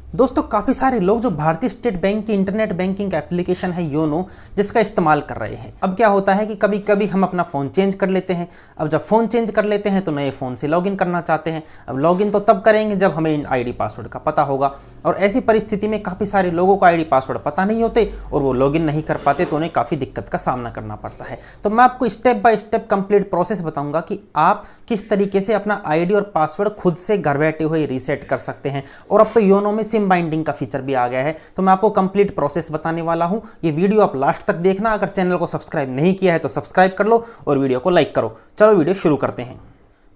दोस्तों काफ़ी सारे लोग जो भारतीय स्टेट बैंक की इंटरनेट बैंकिंग एप्लीकेशन है योनो जिसका इस्तेमाल कर रहे हैं। अब क्या होता है कि कभी कभी हम अपना फ़ोन चेंज कर लेते हैं। अब जब फ़ोन चेंज कर लेते हैं तो नए फ़ोन से लॉगिन करना चाहते हैं। अब लॉगिन तो तब करेंगे जब हमें आईडी पासवर्ड का पता होगा, और ऐसी परिस्थिति में काफ़ी सारे लोगों को आईडी पासवर्ड पता नहीं होते और वो लॉगिन नहीं कर पाते, तो उन्हें काफ़ी दिक्कत का सामना करना पड़ता है। तो मैं आपको step by step complete process बताऊंगा कि आप किस तरीके से अपना आईडी और पासवर्ड खुद से घर बैठे हुए रीसेट कर सकते हैं। और अब तो योनो में सिम बाइंडिंग का फीचर भी आ गया है, तो मैं आपको कंप्लीट प्रोसेस बताने वाला हूं। ये वीडियो आप लास्ट तक देखना। अगर चैनल को सब्सक्राइब नहीं किया है तो सब्सक्राइब कर लो और वीडियो को लाइक करो। चलो वीडियो शुरू करते हैं।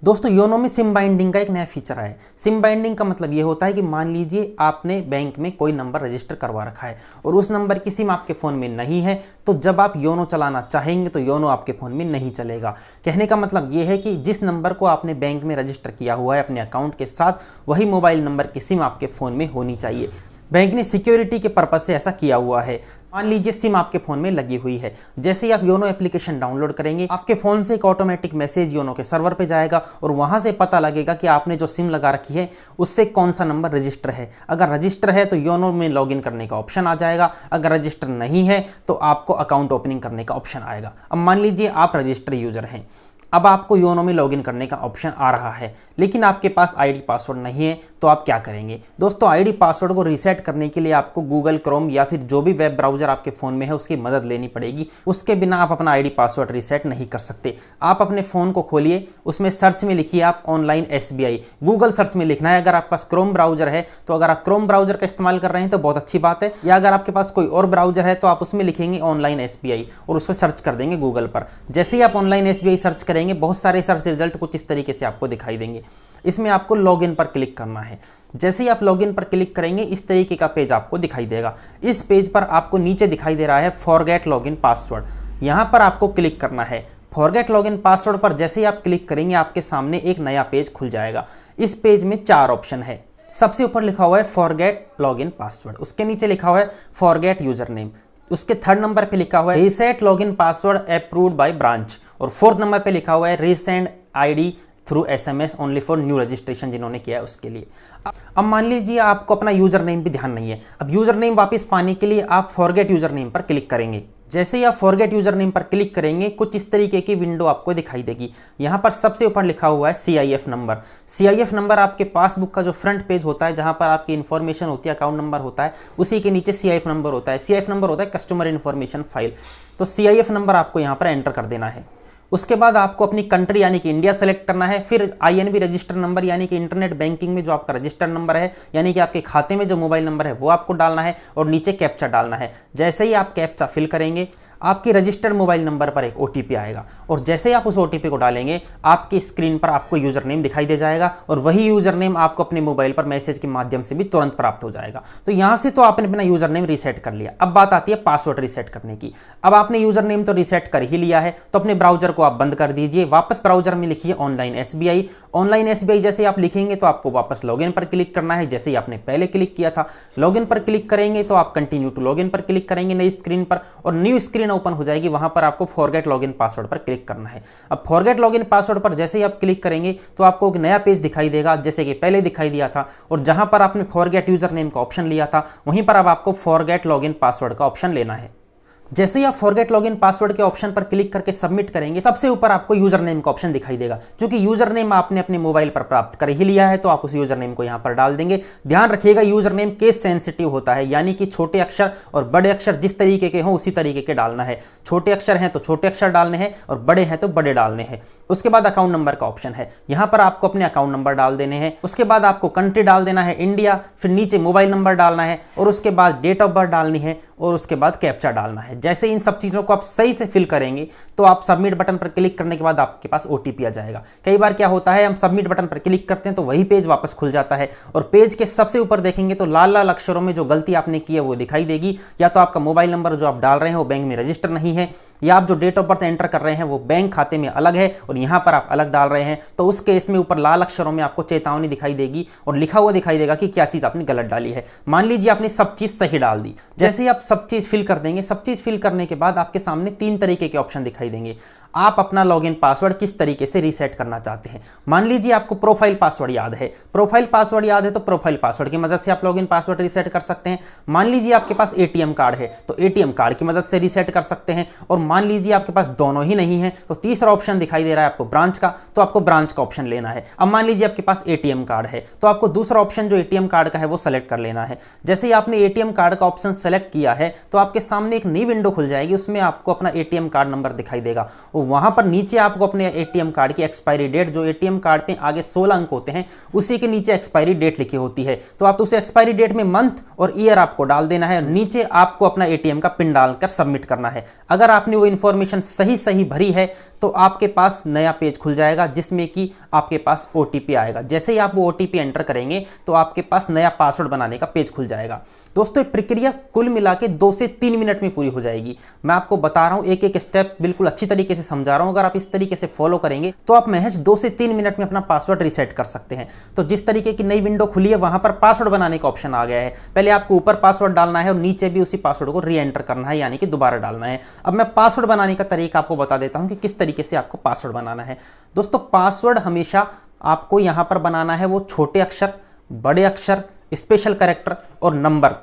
दोस्तों योनो में सिम बाइंडिंग का एक नया फीचर है। सिम बाइंडिंग का मतलब ये होता है कि मान लीजिए आपने बैंक में कोई नंबर रजिस्टर करवा रखा है और उस नंबर की सिम आपके फ़ोन में नहीं है, तो जब आप योनो चलाना चाहेंगे तो योनो आपके फ़ोन में नहीं चलेगा। कहने का मतलब ये है कि जिस नंबर को आपने बैंक में रजिस्टर किया हुआ है अपने अकाउंट के साथ, वही मोबाइल नंबर की सिम आपके फ़ोन में होनी चाहिए। बैंक ने सिक्योरिटी के पर्पज से ऐसा किया हुआ है। मान लीजिए सिम आपके फ़ोन में लगी हुई है, जैसे ही आप योनो एप्लीकेशन डाउनलोड करेंगे आपके फ़ोन से एक ऑटोमेटिक मैसेज योनो के सर्वर पे जाएगा और वहाँ से पता लगेगा कि आपने जो सिम लगा रखी है उससे कौन सा नंबर रजिस्टर है। अगर रजिस्टर है तो योनो में लॉगिन करने का ऑप्शन आ जाएगा, अगर रजिस्टर नहीं है तो आपको अकाउंट ओपनिंग करने का ऑप्शन आएगा। अब मान लीजिए आप रजिस्टर यूज़र हैं, अब आपको योनो में लॉगिन करने का ऑप्शन आ रहा है, लेकिन आपके पास आईडी पासवर्ड नहीं है, तो आप क्या करेंगे। दोस्तों आईडी पासवर्ड को रीसेट करने के लिए आपको गूगल क्रोम या फिर जो भी वेब ब्राउज़र आपके फ़ोन में है उसकी मदद लेनी पड़ेगी। उसके बिना आप अपना आईडी पासवर्ड रीसेट नहीं कर सकते। आप अपने फ़ोन को खोलिए, उसमें सर्च में लिखिए आप ऑनलाइन SBI। गूगल सर्च में लिखना है। अगर आपके पास क्रोम ब्राउज़र है तो अगर आप क्रोम ब्राउज़र का इस्तेमाल कर रहे हैं तो बहुत अच्छी बात है, या अगर आपके पास कोई और ब्राउज़र है तो आप उसमें लिखेंगे ऑनलाइन SBI और उसको सर्च कर देंगे गूगल पर। जैसे ही आप ऑनलाइन SBI सर्च करेंगे बहुत सारे सर्च रिजल्ट कुछ इस तरीके से आपको दिखाई देंगे। इसमें आपको लॉगिन पर क्लिक करना है। जैसे ही आप लॉगिन पर क्लिक करेंगे इस तरीके का पेज आपको दिखाई देगा। इस पेज पर आपको नीचे दिखाई दे रहा है फॉरगेट लॉगिन पासवर्ड। यहाँ पर आपको क्लिक करना है। फॉरगेट लॉगिन पासवर्ड पर जैसे ही आप क्लिक करेंगे आपके सामने एक नया पेज खुल जाएगा। इस पेज में 4 ऑप्शन है। सबसे ऊपर लिखा हुआ है फॉरगेट लॉगिन पासवर्ड, उसके नीचे लिखा हुआ है फॉरगेट यूजर नेम, उसके 3rd नंबर पे लिखा हुआ है reset login password approved by branch, और 4th नंबर पे लिखा हुआ है resend ID through SMS only for new registration, जिन्होंने किया है उसके लिए। अब मान लीजिए आपको अपना यूजर नेम भी ध्यान नहीं है। अब यूजर नेम वापस पाने के लिए आप फॉरगेट यूजर नेम पर क्लिक करेंगे। जैसे ही आप फॉरगेट यूजर नेम पर क्लिक करेंगे कुछ इस तरीके की विंडो आपको दिखाई देगी। यहाँ पर सबसे ऊपर लिखा हुआ है CIF नंबर। CIF नंबर आपके पासबुक का जो फ्रंट पेज होता है जहाँ पर आपकी इन्फॉर्मेशन होती है, अकाउंट नंबर होता है, उसी के नीचे CIF नंबर होता है। CIF नंबर होता है कस्टमर इन्फॉर्मेशन फाइल। तो CIF नंबर आपको यहाँ पर एंटर कर देना है। उसके बाद आपको अपनी कंट्री यानी कि इंडिया सेलेक्ट करना है। फिर INB रजिस्टर नंबर यानी कि इंटरनेट बैंकिंग में जो आपका रजिस्टर नंबर है यानी कि आपके खाते में जो मोबाइल नंबर है वो आपको डालना है, और नीचे कैप्चा डालना है। जैसे ही आप कैप्चा फिल करेंगे आपके रजिस्टर्ड मोबाइल नंबर पर एक OTP आएगा, और जैसे ही आप उस OTP को डालेंगे आपकी स्क्रीन पर आपको यूजर नेम दिखाई दे जाएगा, और वही यूजर नेम आपको अपने मोबाइल पर मैसेज के माध्यम से भी तुरंत प्राप्त हो जाएगा। तो यहाँ से तो आपने अपना यूजर नेम रीसेट कर लिया। अब बात आती है पासवर्ड रीसेट करने की। अब आपने यूजर नेम तो रीसेट कर ही लिया है, तो अपने ब्राउजर को आप बंद कर दीजिए। वापस ब्राउजर में लिखिए ऑनलाइन SBI। ऑनलाइन SBI जैसे आप लिखेंगे तो आपको वापस लॉगिन पर क्लिक करना है, जैसे ही आपने पहले क्लिक किया था। लॉगिन पर क्लिक करेंगे तो आप कंटिन्यू टू लॉगिन पर क्लिक करेंगे नई स्क्रीन पर, और न्यू स्क्रीन ओपन हो जाएगी। वहां पर आपको फॉरगेट लॉगिन पासवर्ड पर क्लिक करना है। अब फॉरगेट लॉगिन पासवर्ड पर जैसे ही आप क्लिक करेंगे तो आपको एक नया पेज दिखाई देगा जैसे कि पहले दिखाई दिया था, और जहां पर आपने फॉरगेट यूजर नेम का ऑप्शन लिया था वहीं पर अब आपको फॉरगेट लॉगिन पासवर्ड का ऑप्शन लेना है। जैसे ही आप फॉरगेट लॉगिन पासवर्ड के ऑप्शन पर क्लिक करके सबमिट करेंगे सबसे ऊपर आपको यूजर नेम का ऑप्शन दिखाई देगा। क्योंकि यूजर नेम आपने अपने मोबाइल पर प्राप्त कर ही लिया है तो आप उस यूजर नेम को यहां पर डाल देंगे। ध्यान रखिएगा यूजर नेम केस सेंसिटिव होता है, यानी कि छोटे अक्षर और बड़े अक्षर जिस तरीके के हों उसी तरीके के डालना है। छोटे अक्षर हैं तो छोटे अक्षर डालने हैं और बड़े हैं तो बड़े डालने हैं। उसके बाद अकाउंट नंबर का ऑप्शन है, यहां पर आपको अपने अकाउंट नंबर डाल देने हैं। उसके बाद आपको कंट्री डाल देना है इंडिया, फिर नीचे मोबाइल नंबर डालना है, और उसके बाद डेट ऑफ बर्थ डालनी है, और उसके बाद कैप्चा डालना है। जैसे इन सब चीज़ों को आप सही से फिल करेंगे तो आप सबमिट बटन पर क्लिक करने के बाद आपके पास OTP आ जाएगा। कई बार क्या होता है हम सबमिट बटन पर क्लिक करते हैं तो वही पेज वापस खुल जाता है, और पेज के सबसे ऊपर देखेंगे तो लाल लाल अक्षरों में जो गलती आपने की है वो दिखाई देगी। या तो आपका मोबाइल नंबर जो आप डाल रहे हैं वो बैंक में रजिस्टर नहीं है, या आप जो डेट ऑफ बर्थ एंटर कर रहे हैं वो बैंक खाते में अलग है और यहाँ पर आप अलग डाल रहे हैं, तो उस केस में ऊपर लाल अक्षरों में आपको चेतावनी दिखाई देगी और लिखा हुआ दिखाई देगा कि क्या चीज़ आपने गलत डाली है। मान लीजिए आपने सब चीज़ सही डाल दी। जैसे ही आप सब चीज़ फिल कर देंगे, सब चीज़ फिल करने के बाद आपके सामने 3 तरीके के ऑप्शन दिखाई देंगे। आप अपना लॉगिन पासवर्ड किस तरीके से रीसेट करना चाहते हैं। मान लीजिए आपको प्रोफाइल पासवर्ड याद है, प्रोफाइल पासवर्ड याद है तो प्रोफाइल पासवर्ड की मदद से आप लॉगिन पासवर्ड रीसेट कर सकते हैं। मान लीजिए आपके पास एटीएम कार्ड है तो एटीएम कार्ड की मदद से रीसेट कर सकते हैं। और मान लीजिए आपके पास दोनों ही नहीं है तो तीसरा ऑप्शन दिखाई दे रहा है आपको ब्रांच का, तो आपको ब्रांच का ऑप्शन लेना है। अब मान लीजिए आपके पास एटीएम कार्ड है तो आपको दूसरा ऑप्शन जो एटीएम कार्ड का है वो सेलेक्ट कर लेना है। जैसे ही आपने एटीएम कार्ड का ऑप्शन सेलेक्ट किया है तो आपके सामने एक नई विंडो खुल जाएगी, उसमें आपको अपना एटीएम कार्ड नंबर दिखाई देगा और वहां पर नीचे आपको अपने एटीएम कार्ड की एक्सपायरी डेट, जो एटीएम कार्ड पे आगे 16 अंक होते हैं उसी के नीचे एक्सपायरी डेट लिखी होती है, तो आप उस एक्सपायरी डेट में मंथ और ईयर आपको डाल देना है। नीचे आपको अपना एटीएम का पिन डालकर सबमिट करना है। अगर आपने वो इंफॉर्मेशन सही भरी है तो आपके पास नया पेज खुल जाएगा जिसमें कि आपके पास ओटीपी आएगा। जैसे ही आप वो ओटीपी एंटर करेंगे तो आपके पास नया पासवर्ड बनाने का पेज खुल जाएगा। दोस्तों, ये प्रक्रिया कुल मिला के 2 से 3 मिनट में पूरी हो जाएगी। मैं आपको बता रहा हूं, एक एक स्टेप बिल्कुल अच्छी तरीके से समझा रहा हूं। अगर आप इस तरीके से फॉलो करेंगे तो आप महज 2 से 3 मिनट में अपना पासवर्ड रीसेट कर सकते हैं। तो जिस तरीके की नई विंडो खुली है वहां पर पासवर्ड बनाने का ऑप्शन आ गया है। पहले आपको ऊपर पासवर्ड डालना है और नीचे भी उसी पासवर्ड को री एंटर करना है, यानी कि दोबारा डालना है। अब मैं पासवर्ड बनाने का तरीका आपको बता देता हूं कि किस तरीके से आपको पासवर्ड बनाना है। दोस्तों, पासवर्ड हमेशा आपको यहां पर बनाना है वो छोटे अक्षर, बड़े अक्षर, स्पेशल कैरेक्टर और नंबर,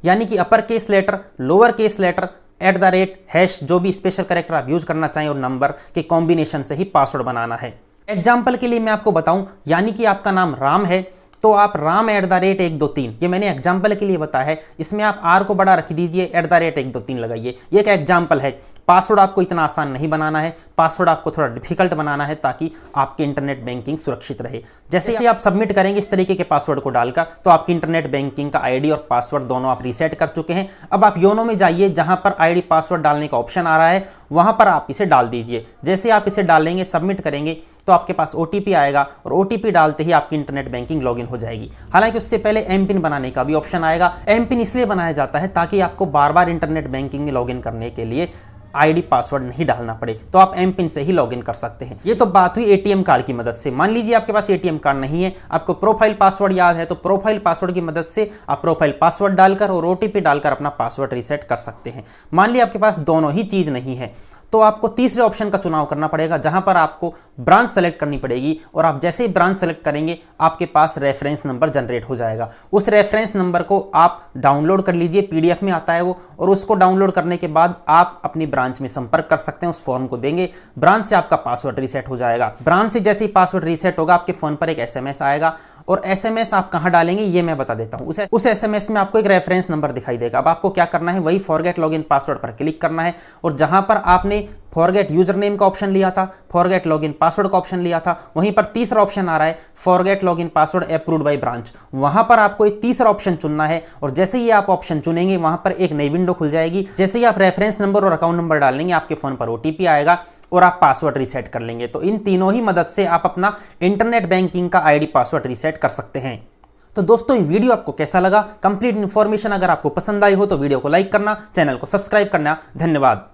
यानी कि upper case letter, lower case letter, @ जो भी स्पेशल कैरेक्टर आप यूज करना चाहें और नंबर के कॉम्बिनेशन से ही पासवर्ड बनाना है। एग्जाम्पल के लिए मैं आपको बताऊं, यानी कि आपका नाम राम है तो आप राम @123, ये मैंने एग्जाम्पल के लिए बताया है। इसमें आप आर को बड़ा रख दीजिए, @123 लगाइए। ये एक एग्जाम्पल है। पासवर्ड आपको इतना आसान नहीं बनाना है, पासवर्ड आपको थोड़ा डिफिकल्ट बनाना है ताकि आपकी इंटरनेट बैंकिंग सुरक्षित रहे। जैसे ही आप सबमिट करेंगे इस तरीके के पासवर्ड को डालकर तो आपकी इंटरनेट बैंकिंग का आईडी और पासवर्ड दोनों आप रीसेट कर चुके हैं। अब आप योनो में जाइए, जहां पर आईडी पासवर्ड डालने का ऑप्शन आ रहा है वहां पर आप इसे डाल दीजिए। जैसे आप इसे डालेंगे, सबमिट करेंगे तो आपके पास ओटीपी आएगा और ओटीपी डालते ही आपकी इंटरनेट बैंकिंग लॉगिन हो जाएगी। हालांकि उससे पहले एम पिन बनाने का भी ऑप्शन आएगा। एम पिन इसलिए बनाया जाता है ताकि आपको बार बार इंटरनेट बैंकिंग में लॉगिन करने के लिए आईडी पासवर्ड नहीं डालना पड़े, तो आप एम पिन से ही लॉगिन कर सकते हैं। ये तो बात हुई एटीएम कार्ड की मदद से। मान लीजिए आपके पास एटीएम कार्ड नहीं है, आपको प्रोफाइल पासवर्ड याद है, तो प्रोफाइल पासवर्ड की मदद से आप प्रोफाइल पासवर्ड डालकर और ओटीपी डालकर अपना पासवर्ड रीसेट कर सकते हैं। मान लीजिए आपके पास दोनों ही चीज नहीं है तो आपको तीसरे ऑप्शन का चुनाव करना पड़ेगा, जहां पर आपको ब्रांच सेलेक्ट करनी पड़ेगी और आप जैसे ही ब्रांच सेलेक्ट करेंगे आपके पास रेफरेंस नंबर जनरेट हो जाएगा। उस रेफरेंस नंबर को आप डाउनलोड कर लीजिए, पीडीएफ में आता है वो, और उसको डाउनलोड करने के बाद आप अपनी ब्रांच में संपर्क कर सकते हैं, उस फॉर्म को देंगे, ब्रांच से आपका पासवर्ड रीसेट हो जाएगा। ब्रांच से जैसे ही पासवर्ड रीसेट होगा आपके फोन पर एक एसएमएस आएगा और एसएमएस आप कहां डालेंगे ये मैं बता देता हूं। उस एसएमएस में आपको एक रेफरेंस नंबर दिखाई देगा। अब आपको क्या करना है, वही फॉरगेट लॉगिन पासवर्ड पर क्लिक करना है और जहां पर आपने फॉरगेट यूजर नेम का ऑप्शन लिया था, फॉरगेट लॉगिन पासवर्ड का ऑप्शन लिया था, वहीं पर तीसरा ऑप्शन आ रहा है forget login password approved by branch. वहां पर आपको एक तीसरा ऑप्शन चुनना है और जैसे ही आप ऑप्शन चुनेंगे वहां पर एक नई विंडो खुल जाएगी। जैसे ही आप रेफरेंस नंबर और अकाउंट नंबर डालेंगे आपके फोन पर ओटीपी आएगा और आप पासवर्ड रीसेट कर लेंगे। तो इन तीनों ही मदद से आप अपना इंटरनेट बैंकिंग का आईडी पासवर्ड रीसेट कर सकते हैं। तो दोस्तों, ये वीडियो आपको कैसा लगा? कंप्लीट इन्फॉर्मेशन अगर आपको पसंद आई हो तो वीडियो को लाइक करना, चैनल को सब्सक्राइब करना। धन्यवाद।